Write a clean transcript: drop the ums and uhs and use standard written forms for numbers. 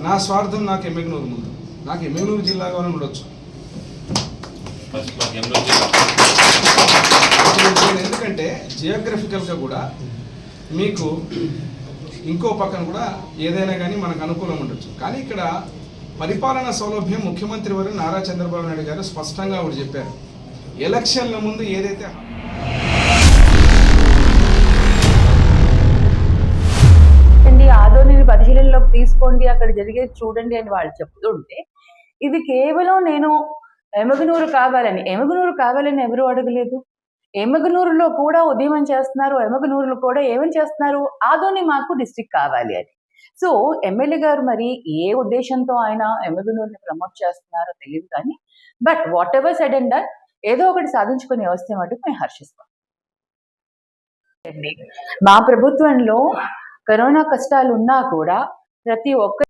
నా స్వార్థం నాకు ఎమ్మెగనూరు ముందు, నాకు ఎమ్మెగనూరు జిల్లా కావాలని ఉండొచ్చు. ఎందుకంటే జియోగ్రఫికల్గా కూడా మీకు ఇంకో పక్కన కూడా ఏదైనా కానీ మనకు అనుకూలం ఉండొచ్చు. కానీ ఇక్కడ పరిపాలనా సౌలభ్యం ముఖ్యమంత్రి వారు నారా చంద్రబాబు నాయుడు గారు స్పష్టంగా ఒకటి చెప్పారు. ఎలక్షన్ల ముందు ఏదైతే ఆదోనిని పరిశీలనలోకి తీసుకోండి, అక్కడ జరిగేది చూడండి అని వాళ్ళు చెప్తుంటే, ఇది కేవలం నేను ఎమగనూరు కావాలని ఎవరు అడగలేదు. ఎమగనూరులో కూడా ఉద్యమం చేస్తున్నారు, ఎమగనూరులో కూడా ఏమని చేస్తున్నారు, ఆదోని మాకు డిస్ట్రిక్ట్ కావాలి అని. సో ఎమ్మెల్యే గారు మరి ఏ ఉద్దేశంతో ఆయన ఎమగనూరుని ప్రమోట్ చేస్తున్నారో తెలియదు, కానీ but what ever said and done ఏదో ఒకటి సాధించుకుని వస్తే మటుకు మేము హర్షిస్తాం. మా ప్రభుత్వంలో కరోనా కష్టాలు ఉన్నా కూడా ప్రతి ఒక్క